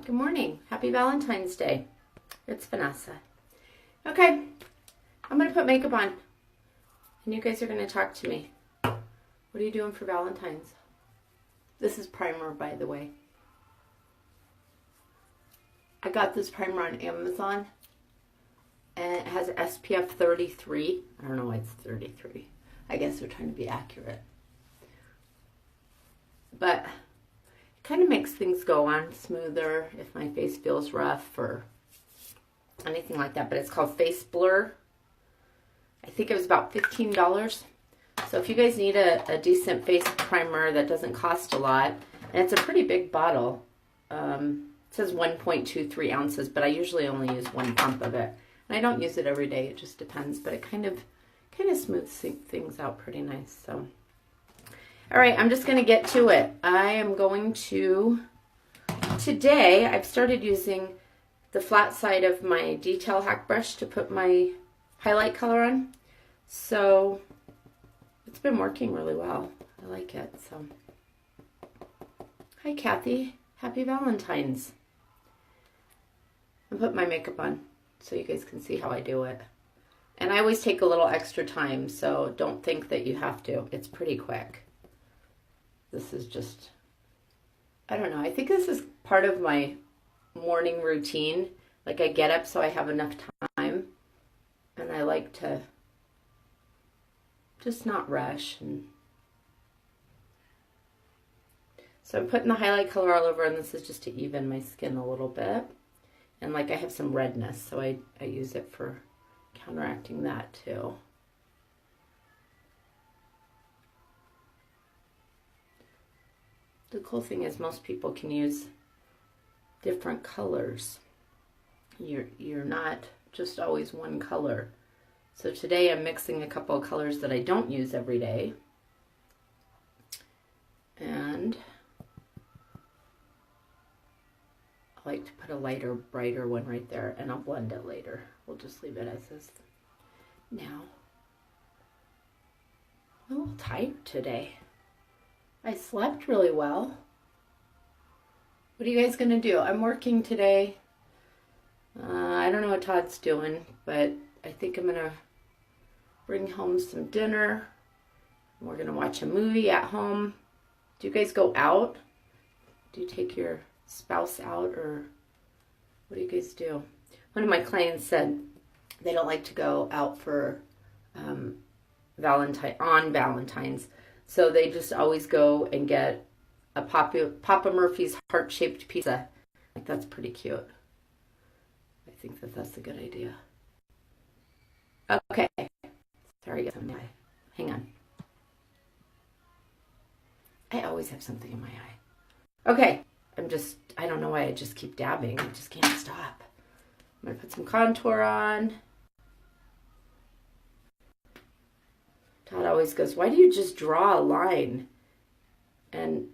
Good morning. Happy Valentine's Day. It's Vanessa. Okay, I'm going to put makeup on and you guys are going to talk to me. What are you doing for Valentine's? This is primer, by the way. I got this primer on Amazon and it has SPF 33. I don't know why it's 33. I guess they're trying to be accurate. But it kind of makes things go on smoother if my face feels rough or anything like that. But it's called Face Blur. I think it was about $15. So if you guys need a decent face primer that doesn't cost a lot, and it's a pretty big bottle. It says 1.23 ounces, but I usually only use one pump of it. And I don't use it every day, it just depends, but it kind of smooths things out pretty nice. So, all right, I'm just gonna get to it. I am going to, today I've started using the flat side of my Detail Hack brush to put my highlight color on. So it's been working really well. I like it. So, hi Kathy, happy Valentine's. I put my makeup on so you guys can see how I do it. And I always take a little extra time, so don't think that you have to. It's pretty quick. This is just, I don't know, I think this is part of my morning routine. Like I get up so I have enough time, and I like to just not rush. And so I'm putting the highlight color all over, and this is just to even my skin a little bit. And like I have some redness, so I use it for counteracting that too. The cool thing is most people can use different colors. You're not just always one color. So today I'm mixing a couple of colors that I don't use every day. And I like to put a lighter, brighter one right there, and I'll blend it later. We'll just leave it as is. Now, I'm a little tired today. I slept really well. What are you guys gonna do? I'm working today. I don't know what Todd's doing, but I think I'm gonna bring home some dinner. We're gonna watch a movie at home. Do you guys go out? Do you take your spouse out, or what do you guys do? One of my clients said they don't like to go out for Valentine's, so they just always go and get a Papa Murphy's heart-shaped pizza. Like, that's pretty cute. I think that's a good idea. Okay, sorry, hang on. I always have something in my eye. Okay. I don't know why I just keep dabbing. I just can't stop. I'm going to put some contour on. Todd always goes, why do you just draw a line? And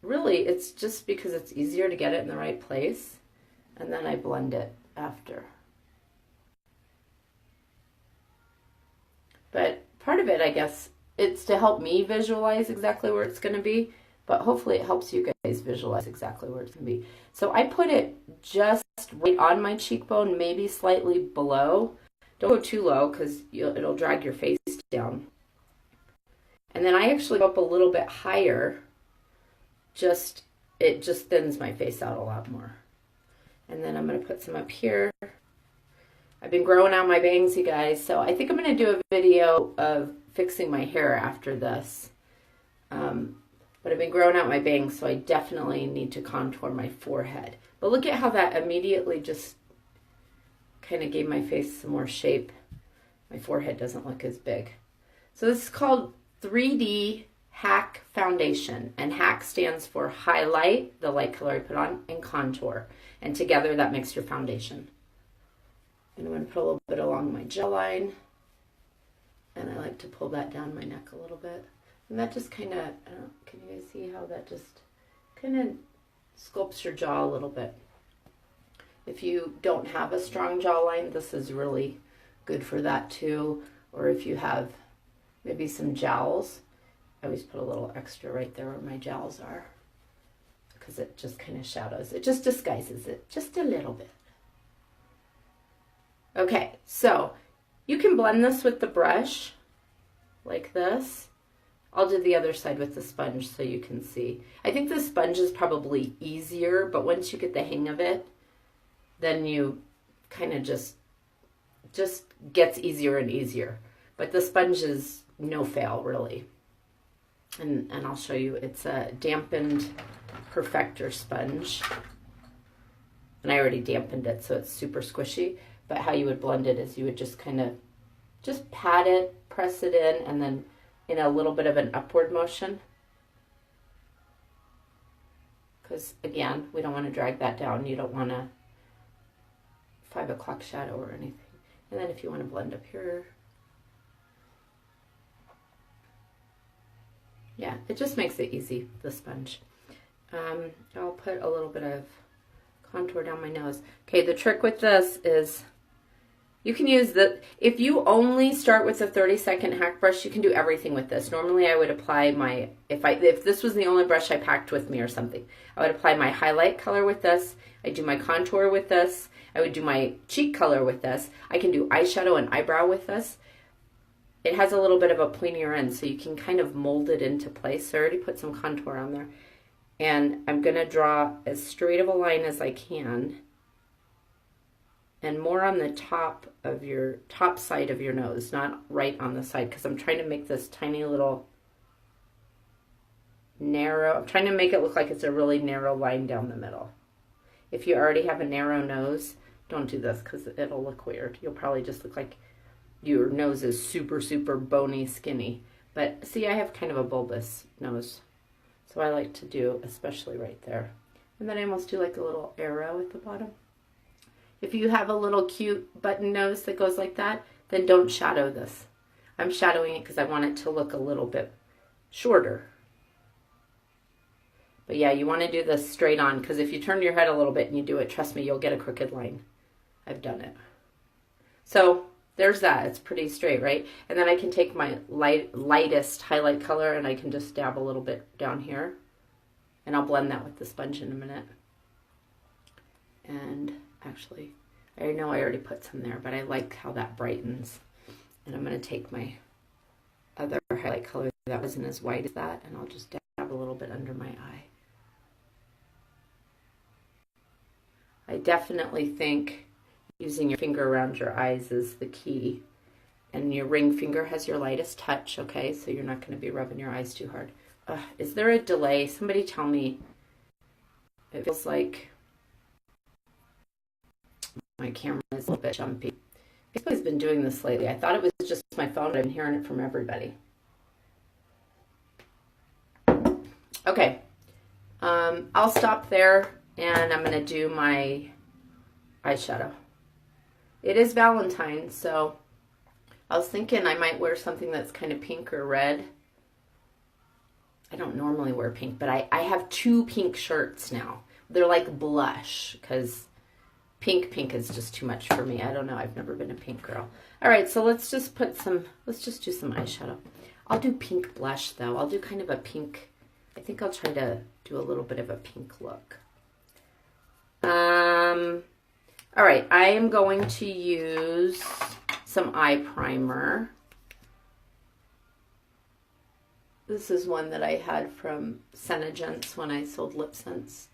really, it's just because it's easier to get it in the right place. And then I blend it after. But part of it, I guess, it's to help me visualize exactly where it's going to be. But hopefully it helps you guys visualize exactly where it's going to be. So I put it just right on my cheekbone, maybe slightly below. Don't go too low because it'll drag your face down. And then I actually go up a little bit higher. It just thins my face out a lot more. And then I'm going to put some up here. I've been growing out my bangs, you guys. So I think I'm going to do a video of fixing my hair after this. But I've been growing out my bangs, so I definitely need to contour my forehead. But look at how that immediately just kind of gave my face some more shape. My forehead doesn't look as big. So this is called 3D Hack Foundation. And Hack stands for highlight, the light color I put on, and contour. And together that makes your foundation. And I'm going to put a little bit along my jawline. And I like to pull that down my neck a little bit. And that just kind of, can you guys see how that just kind of sculpts your jaw a little bit? If you don't have a strong jawline, this is really good for that too. Or if you have maybe some jowls, I always put a little extra right there where my jowls are. because it just kind of shadows. It just disguises it just a little bit. Okay, so you can blend this with the brush like this. I'll do the other side with the sponge so you can see. I think the sponge is probably easier, but once you get the hang of it, then you kind of just gets easier and easier. But the sponge is no fail, really. And I'll show you. It's a dampened Perfector sponge. And I already dampened it, so it's super squishy. But how you would blend it is you would just kind of just pat it, press it in, and then in a little bit of an upward motion. Because, again, we don't want to drag that down. You don't want a 5 o'clock shadow or anything. And then if you want to blend up here. Yeah, it just makes it easy, the sponge. I'll put a little bit of contour down my nose. Okay, the trick with this is you can use if you only start with a 30-second hack brush, you can do everything with this. Normally I would apply my, if this was the only brush I packed with me or something, I would apply my highlight color with this. I do my contour with this. I would do my cheek color with this. I can do eyeshadow and eyebrow with this. It has a little bit of a pointier end, so you can kind of mold it into place. So I already put some contour on there. And I'm going to draw as straight of a line as I can. And more on the top side of your nose, not right on the side, because I'm trying to make this tiny little narrow, I'm trying to make it look like it's a really narrow line down the middle. If you already have a narrow nose, don't do this because it'll look weird. You'll probably just look like your nose is super, super bony, skinny. But see, I have kind of a bulbous nose, so I like to do especially right there. And then I almost do like a little arrow at the bottom. If you have a little cute button nose that goes like that, then don't shadow this. I'm shadowing it because I want it to look a little bit shorter. But yeah, you want to do this straight on, because if you turn your head a little bit and you do it, trust me, you'll get a crooked line. I've done it. So there's that. It's pretty straight, right? And then I can take my lightest highlight color and I can just dab a little bit down here. And I'll blend that with the sponge in a minute. And actually, I know I already put some there, but I like how that brightens. And I'm going to take my other highlight color that wasn't as white as that, and I'll just dab a little bit under my eye. I definitely think using your finger around your eyes is the key. And your ring finger has your lightest touch, okay? So you're not going to be rubbing your eyes too hard. Is there a delay? Somebody tell me. It feels like my camera is a little bit jumpy. Facebook's been doing this lately. I thought it was just my phone, but I'm hearing it from everybody. Okay. I'll stop there, and I'm going to do my eyeshadow. It is Valentine's, so I was thinking I might wear something that's kind of pink or red. I don't normally wear pink, but I have 2 pink shirts now. They're like blush, because pink is just too much for me. I don't know. I've never been a pink girl. All right, so let's just do some eyeshadow. I'll do pink blush, though. I'll do kind of a pink. I think I'll try to do a little bit of a pink look. All right, I am going to use some eye primer. This is one that I had from Senegence when I sold Lip Sense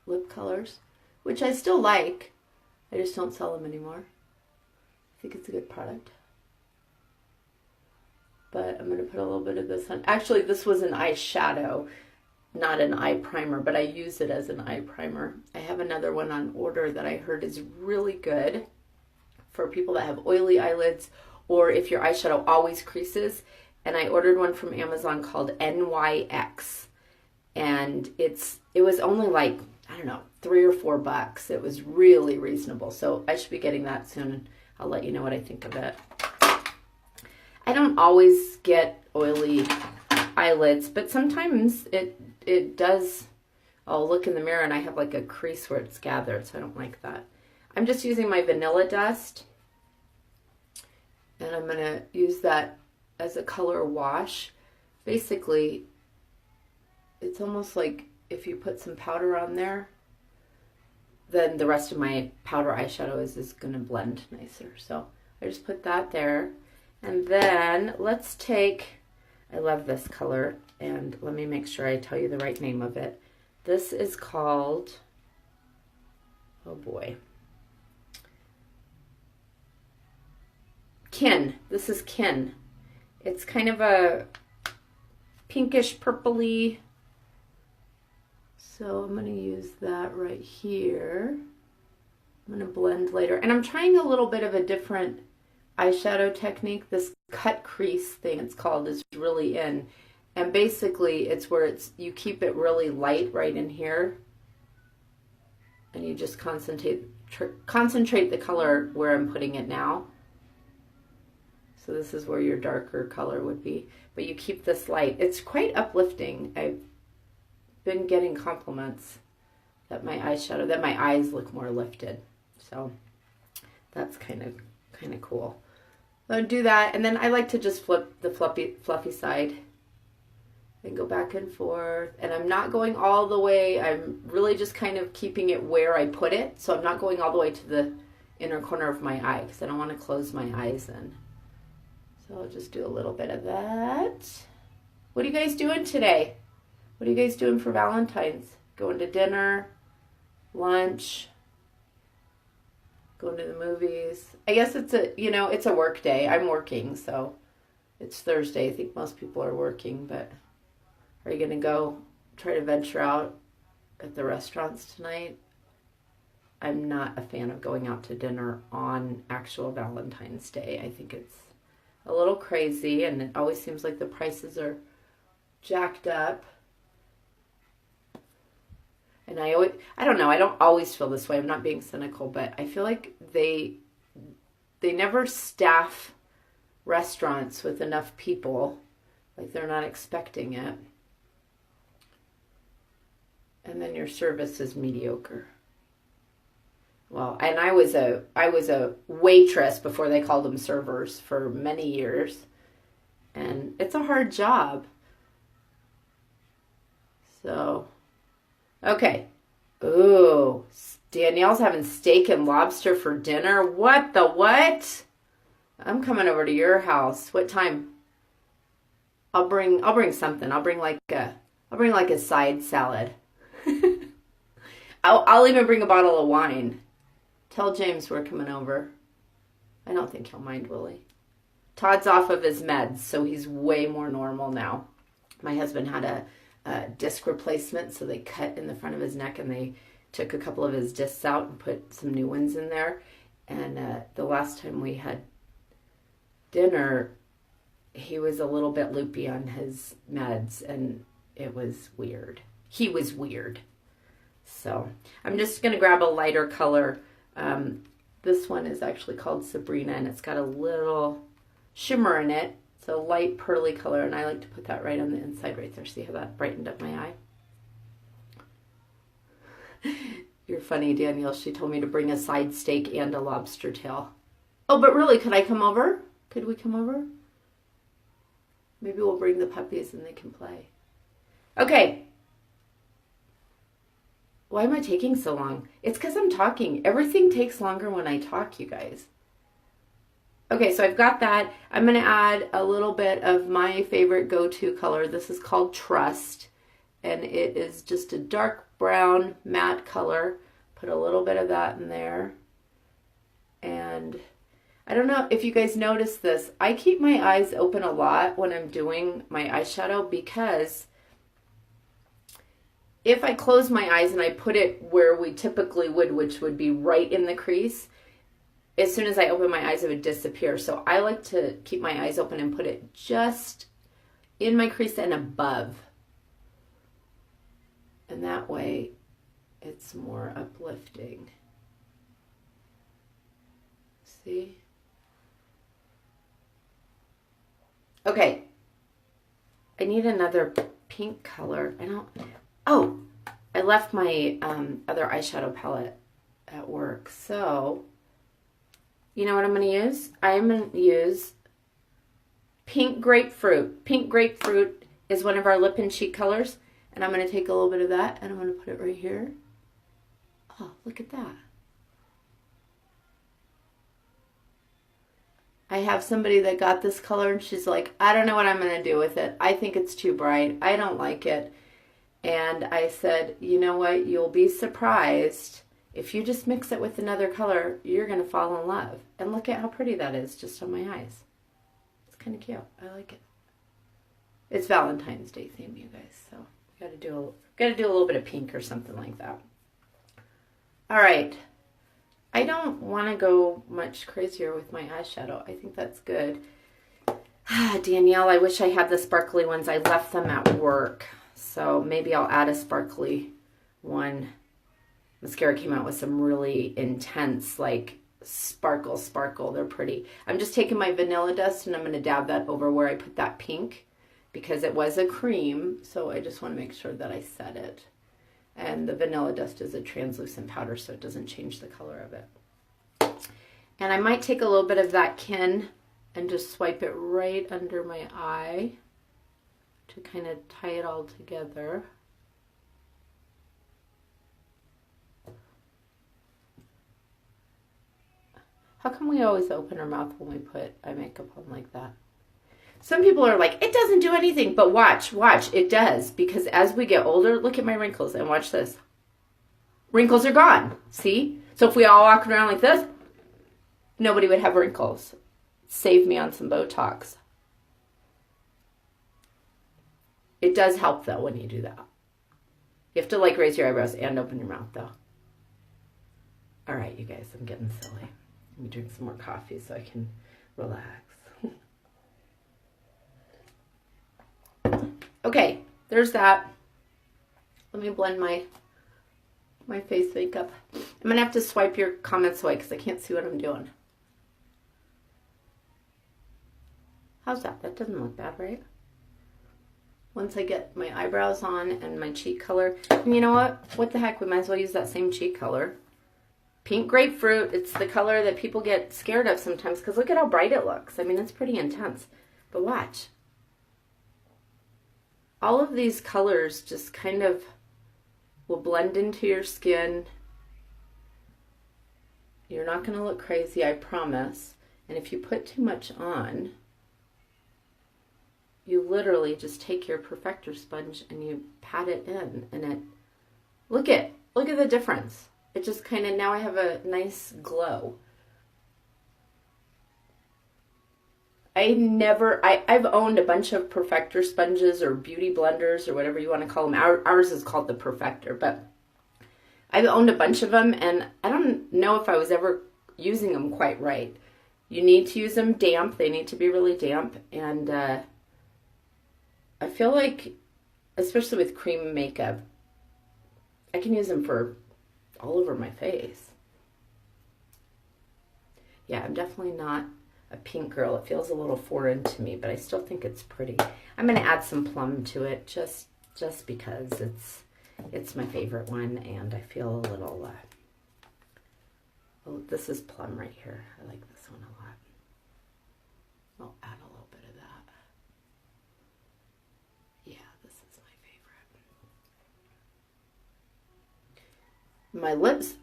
lip colors, which I still like. I just don't sell them anymore. I think it's a good product. But I'm going to put a little bit of this on. Actually, this was an eyeshadow, not an eye primer, but I use it as an eye primer. I have another one on order that I heard is really good for people that have oily eyelids, or if your eyeshadow always creases. And I ordered one from Amazon called NYX. And it was only like, I don't know, $3 or $4. It was really reasonable. So I should be getting that soon, and I'll let you know what I think of it. I don't always get oily eyelids, but sometimes it does. I'll look in the mirror and I have like a crease where it's gathered, so I don't like that. I'm just using my Vanilla Dust, and I'm going to use that as a color wash. Basically, it's almost like if you put some powder on there, then the rest of my powder eyeshadow is going to blend nicer. So I just put that there. And then let's take, I love this color, and let me make sure I tell you the right name of it. This is called, oh boy, Kin. This is Kin. It's kind of a pinkish purpley. So I'm going to use that right here. I'm going to blend later. And I'm trying a little bit of a different eyeshadow technique. This cut crease thing, it's called, is really in. And basically it's where you keep it really light right in here. And you just concentrate the color where I'm putting it now. So this is where your darker color would be. But you keep this light. It's quite uplifting. I've been getting compliments that my eyeshadow, that my eyes look more lifted. So that's kind of cool. So do that, and then I like to just flip the fluffy side and go back and forth. And I'm not going all the way. I'm really just kind of keeping it where I put it. So I'm not going all the way to the inner corner of my eye because I don't want to close my eyes in. So I'll just do a little bit of that. What are you guys doing today? What are you guys doing for Valentine's? Going to dinner, lunch, going to the movies? I guess it's a work day. I'm working, so it's Thursday. I think most people are working, but are you going to go try to venture out at the restaurants tonight? I'm not a fan of going out to dinner on actual Valentine's Day. I think it's a little crazy, and it always seems like the prices are jacked up. And I don't know, I don't always feel this way. I'm not being cynical, but I feel like they never staff restaurants with enough people. Like they're not expecting it. And then your service is mediocre. Well, and I was a waitress before they called them servers for many years. And it's a hard job. So, okay. Ooh, Danielle's having steak and lobster for dinner. What the what? I'm coming over to your house. What time? I'll bring something. I'll bring like a side salad. I'll even bring a bottle of wine. Tell James we're coming over. I don't think he'll mind, will he? Todd's off of his meds, so he's way more normal now. My husband had a disc replacement, so they cut in the front of his neck and they took a couple of his discs out and put some new ones in there. And the last time we had dinner, he was a little bit loopy on his meds, and it was weird. He was weird. So I'm just going to grab a lighter color. This one is actually called Sabrina, and it's got a little shimmer in it. It's a light pearly color, and I like to put that right on the inside right there. See how that brightened up my eye? You're funny, Danielle. She told me to bring a side steak and a lobster tail. Oh, but really, could I come over? Could we come over? Maybe we'll bring the puppies and they can play. Okay. Why am I taking so long? It's because I'm talking. Everything takes longer when I talk, you guys. Okay, so I've got that. I'm going to add a little bit of my favorite go-to color. This is called Trust, and it is just a dark brown matte color. Put a little bit of that in there. And I don't know if you guys notice this. I keep my eyes open a lot when I'm doing my eyeshadow because if I close my eyes and I put it where we typically would, which would be right in the crease, as soon as I open my eyes, it would disappear. So I like to keep my eyes open and put it just in my crease and above. And that way, it's more uplifting. See? Okay. I need another pink color. Oh, I left my other eyeshadow palette at work. So, you know what I'm going to use? I'm going to use Pink Grapefruit. Pink Grapefruit is one of our lip and cheek colors. And I'm going to take a little bit of that and I'm going to put it right here. Oh, look at that. I have somebody that got this color and she's like, I don't know what I'm going to do with it. I think it's too bright. I don't like it. And I said, you know what? You'll be surprised. If you just mix it with another color, you're going to fall in love. And look at how pretty that is just on my eyes. It's kind of cute. I like it. It's Valentine's Day theme, you guys. So got to do a little bit of pink or something like that. All right. I don't want to go much crazier with my eyeshadow. I think that's good. Danielle, I wish I had the sparkly ones. I left them at work. So maybe I'll add a sparkly one. Mascara came out with some really intense, like, sparkle. They're pretty. I'm just taking my Vanilla Dust and I'm going to dab that over where I put that pink because it was a cream. So I just want to make sure that I set it. And the Vanilla Dust is a translucent powder, so it doesn't change the color of it. And I might take a little bit of that Kin and just swipe it right under my eye to kind of tie it all together. How come we always open our mouth when we put eye makeup on like that? Some people are like, it doesn't do anything, but watch, it does. Because as we get older, look at my wrinkles and watch this. Wrinkles are gone, see? So if we all walk around like this, nobody would have wrinkles. Save me on some Botox. It does help though when you do that. You have to like raise your eyebrows and open your mouth though. All right, you guys, I'm getting silly. Let me drink some more coffee so I can relax. Okay, there's that. Let me blend my face makeup. I'm going to have to swipe your comments away because I can't see what I'm doing. How's that? That doesn't look bad, right? Once I get my eyebrows on and my cheek color. And you know what? What the heck? We might as well use that same cheek color. Pink Grapefruit. It's the color that people get scared of sometimes because look at how bright it looks. I mean, it's pretty intense. But watch. All of these colors just kind of will blend into your skin. You're not going to look crazy, I promise. And if you put too much on, you literally just take your perfector sponge and you pat it in. And it, look at the difference. It just kind of, now I have a nice glow. I've owned a bunch of perfector sponges or beauty blenders or whatever you want to call them. Ours is called the Perfector, but I've owned a bunch of them and I don't know if I was ever using them quite right. You need to use them damp. They need to be really damp. And I feel like, especially with cream makeup, I can use them for all over my face. Yeah, I'm definitely not a pink girl. It feels a little foreign to me, but I still think it's pretty. I'm going to add some plum to it just because it's my favorite one, and I feel a little oh, this is plum right here. I like this one a lot. I'll add a little bit of that. Yeah, this is my favorite. My lips,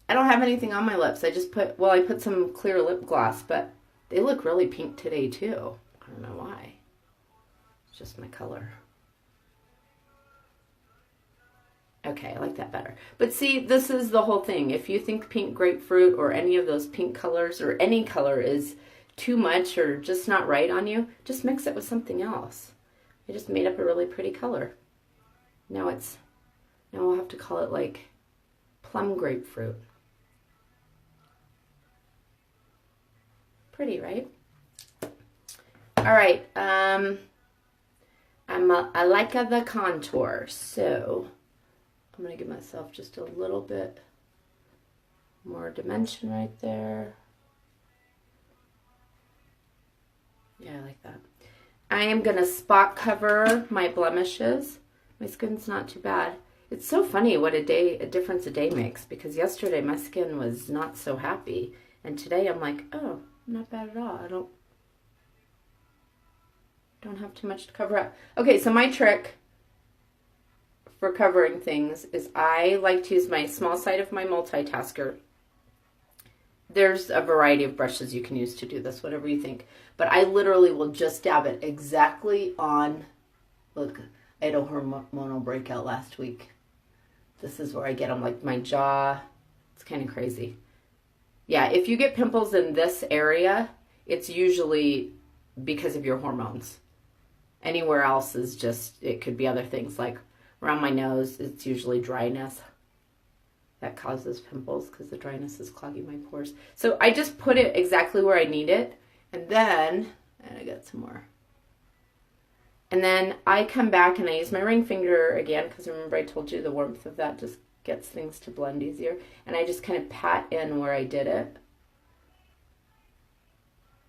I don't have anything on my lips. I just put, well, I put some clear lip gloss, but they look really pink today, too. I don't know why. It's just my color. Okay, I like that better. But see, this is the whole thing. If you think Pink Grapefruit or any of those pink colors or any color is too much or just not right on you, just mix it with something else. I just made up a really pretty color. Now we'll have to call it like Plum Grapefruit. Pretty, right? All right, I like the contour, so I'm going to give myself just a little bit more dimension right there. Yeah, I like that. I am going to spot cover my blemishes. My skin's not too bad. It's so funny what a difference a day makes, because yesterday my skin was not so happy, and today I'm like, oh, not bad at all. I don't have too much to cover up. Okay, so my trick for covering things is I like to use my small side of my multitasker. There's a variety of brushes you can use to do this, whatever you think. But I literally will just dab it exactly on, look, I had a hormonal breakout last week. This is where I get them, like my jaw. It's kind of crazy. Yeah, if you get pimples in this area, it's usually because of your hormones. Anywhere else is just, it could be other things, like around my nose, it's usually dryness that causes pimples because the dryness is clogging my pores. So I just put it exactly where I need it, and then, and I got some more. And then I come back and I use my ring finger again, because remember I told you the warmth of that just gets things to blend easier. And I just kind of pat in where I did it.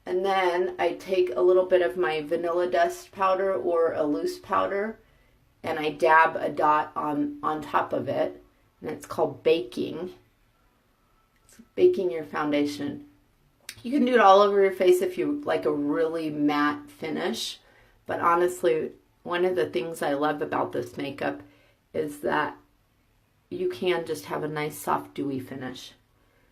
And then I take a little bit of my vanilla dust powder or a loose powder, and I dab a dot on top of it. And it's called baking. It's baking your foundation. You can do it all over your face if you like a really matte finish. But honestly, one of the things I love about this makeup is that you can just have a nice, soft, dewy finish.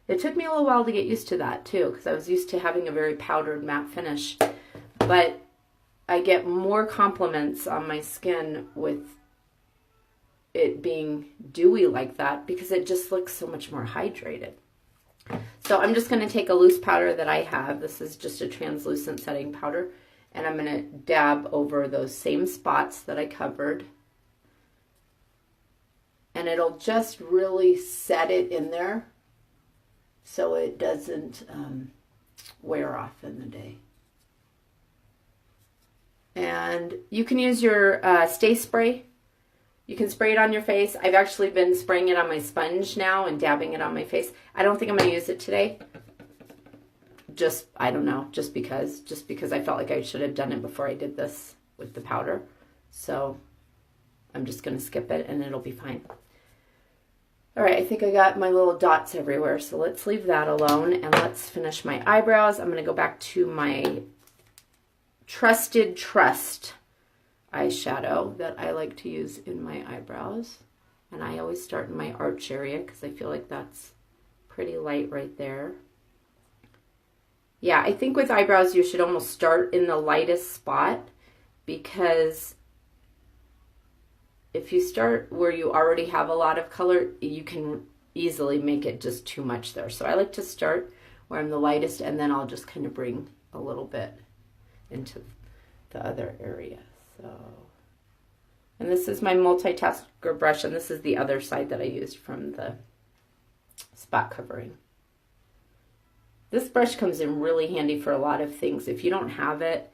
It took me a little while to get used to that too, because I was used to having a very powdered matte finish. But I get more compliments on my skin with it being dewy like that because it just looks so much more hydrated. So I'm just going to take a loose powder that I have. This is just a translucent setting powder. And I'm going to dab over those same spots that I covered. And it'll just really set it in there so it doesn't wear off in the day. And you can use your Stay Spray. You can spray it on your face. I've actually been spraying it on my sponge now and dabbing it on my face. I don't think I'm going to use it today. Just, I don't know, just because I felt like I should have done it before I did this with the powder. So I'm just going to skip it and it'll be fine. All right, I think I got my little dots everywhere, so let's leave that alone and let's finish my eyebrows. I'm going to go back to my Trusted Trust eyeshadow that I like to use in my eyebrows. And I always start in my arch area because I feel like that's pretty light right there. Yeah, I think with eyebrows you should almost start in the lightest spot, because if you start where you already have a lot of color, you can easily make it just too much there. So I like to start where I'm the lightest, and then I'll just kind of bring a little bit into the other area. So, and this is my multitasker brush, and this is the other side that I used from the spot covering. This brush comes in really handy for a lot of things. If you don't have it,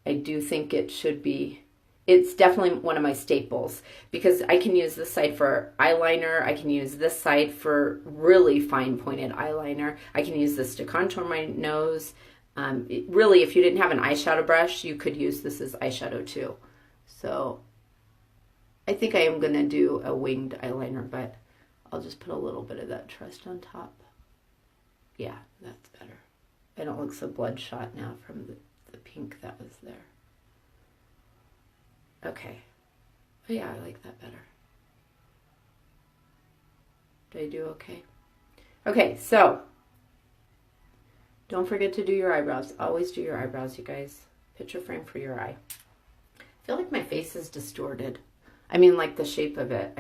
I do think it should be, it's definitely one of my staples, because I can use this side for eyeliner. I can use this side for really fine pointed eyeliner. I can use this to contour my nose. Really, if you didn't have an eyeshadow brush, you could use this as eyeshadow too. So I think I am going to do a winged eyeliner, but I'll just put a little bit of that Trust on top. Yeah, that's better. I don't look so bloodshot now from the pink that was there. Okay. Oh yeah, I like that better. Did I do okay? Okay, so don't forget to do your eyebrows. Always do your eyebrows, you guys. Picture frame for your eye. I feel like my face is distorted. I mean, like the shape of it.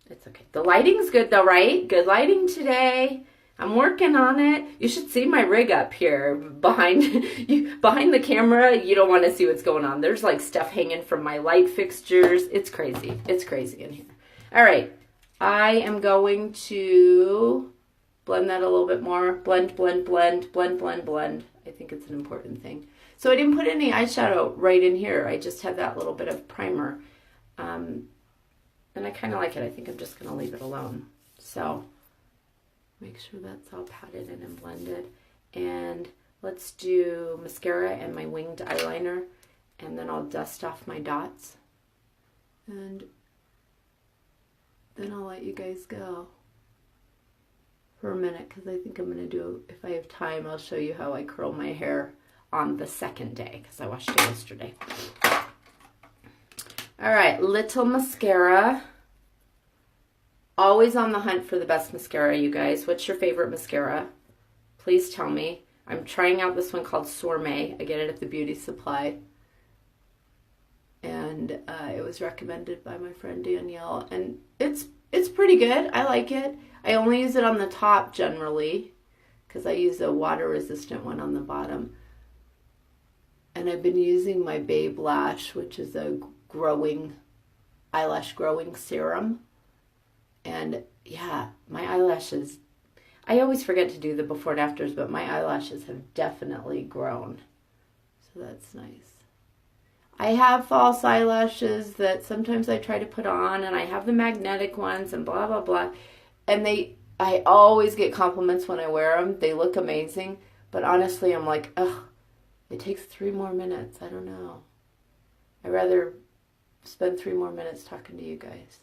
It's okay. The lighting's good though, right? Good lighting today. I'm working on it. You should see my rig up here behind the camera. You don't want to see what's going on. There's like stuff hanging from my light fixtures. It's crazy. It's crazy in here. All right. I am going to blend that a little bit more. Blend, blend, blend, blend, blend, blend. I think it's an important thing. So I didn't put any eyeshadow right in here. I just had that little bit of primer. And I kind of like it. I think I'm just going to leave it alone. So make sure that's all patted in and blended. And let's do mascara and my winged eyeliner. And then I'll dust off my dots. And then I'll let you guys go. for a minute because I think I'm going to do, if I have time, I'll show you how I curl my hair on the second day because I washed it yesterday. All right, Little Mascara. Always on the hunt for the best mascara, you guys. What's your favorite mascara? Please tell me. I'm trying out this one called Sourmé. I get it at the beauty supply. And it was recommended by my friend Danielle. And it's pretty good. I like it. I only use it on the top generally because I use a water-resistant one on the bottom. And I've been using my Babe Lash, which is a eyelash growing serum. And yeah, my eyelashes, I always forget to do the before and afters, but my eyelashes have definitely grown. So that's nice. I have false eyelashes that sometimes I try to put on, and I have the magnetic ones and blah, blah, blah. And I always get compliments when I wear them. They look amazing. But honestly, I'm like, ugh, it takes 3 more minutes. I don't know. I'd rather spend 3 more minutes talking to you guys.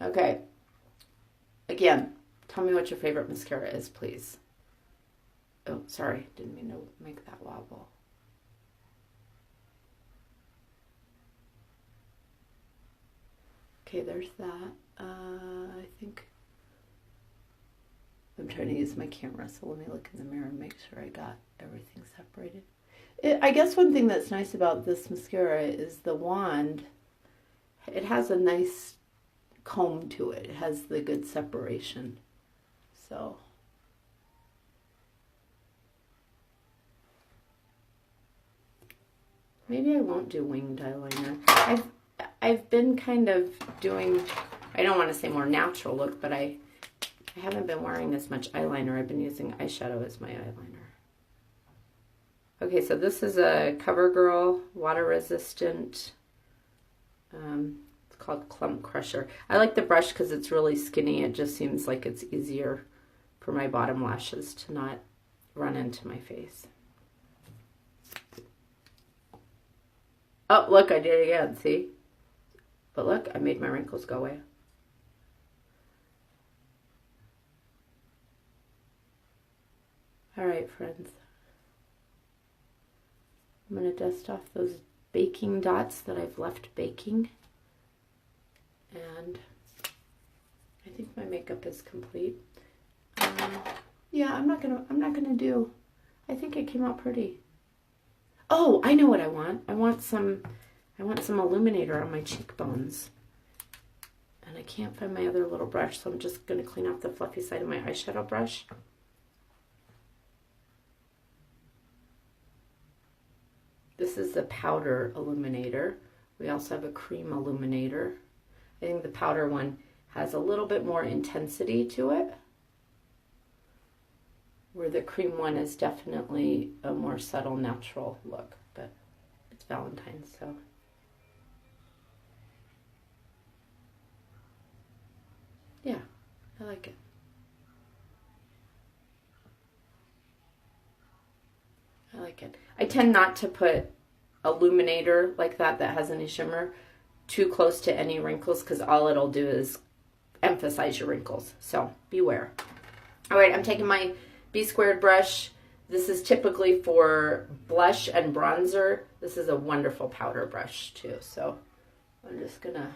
Okay. Again, tell me what your favorite mascara is, please. Oh, sorry. Didn't mean to make that wobble. Okay, there's that. I think I'm trying to use my camera, so let me look in the mirror and make sure I got everything separated. I guess one thing that's nice about this mascara is the wand. It has a nice comb to it. It has the good separation. So maybe I won't do winged eyeliner. I've been kind of doing, I don't want to say more natural look, but I haven't been wearing as much eyeliner. I've been using eyeshadow as my eyeliner. Okay, so this is a CoverGirl water resistant. It's called Clump Crusher. I like the brush because it's really skinny. It just seems like it's easier for my bottom lashes to not run into my face. Oh, look, I did it again, see? But look, I made my wrinkles go away. All right, friends. I'm going to dust off those baking dots that I've left baking. And I think my makeup is complete. Yeah, I'm not gonna do, I think it came out pretty. Oh, I know what I want. I want some illuminator on my cheekbones. And I can't find my other little brush, so I'm just gonna clean off the fluffy side of my eyeshadow brush. This is the powder illuminator. We also have a cream illuminator. I think the powder one has a little bit more intensity to it, where the cream one is definitely a more subtle, natural look, but it's Valentine's, so. Yeah, I like it. I like it. I tend not to put illuminator like that has any shimmer too close to any wrinkles because all it'll do is emphasize your wrinkles. So beware. All right, I'm taking my B squared brush. This is typically for blush and bronzer. This is a wonderful powder brush too. So I'm just gonna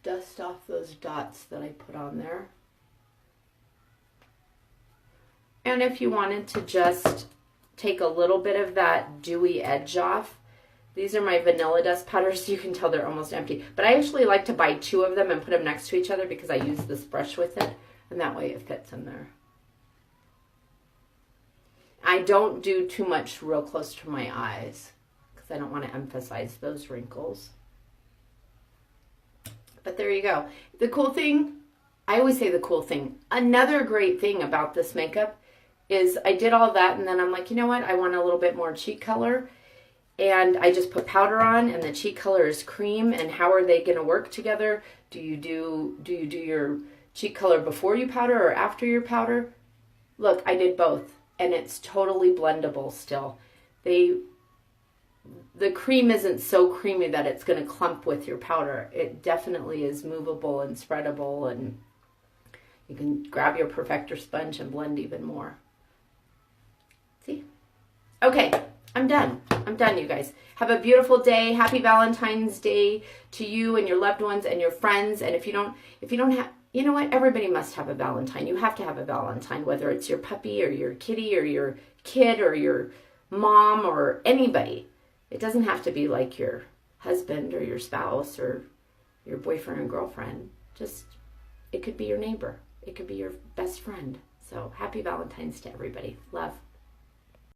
dust off those dots that I put on there. And if you wanted to just take a little bit of that dewy edge off, these are my Vanilla Dust powders, so you can tell they're almost empty. But I actually like to buy 2 of them and put them next to each other because I use this brush with it, and that way it fits in there. I don't do too much real close to my eyes because I don't want to emphasize those wrinkles. But there you go. The cool thing, I always say the cool thing, another great thing about this makeup is I did all that and then I'm like, you know what, I want a little bit more cheek color. And I just put powder on and the cheek color is cream. And how are they going to work together? Do you do your cheek color before you powder or after your powder? Look, I did both and it's totally blendable still. They the cream isn't so creamy that it's going to clump with your powder. It definitely is movable and spreadable, and you can grab your Perfector sponge and blend even more. See? Okay, I'm done. I'm done, you guys. Have a beautiful day. Happy Valentine's Day to you and your loved ones and your friends. And if you don't have, you know what? Everybody must have a Valentine. You have to have a Valentine, whether it's your puppy or your kitty or your kid or your mom or anybody. It doesn't have to be like your husband or your spouse or your boyfriend and girlfriend. Just, it could be your neighbor. It could be your best friend. So happy Valentine's to everybody. Love.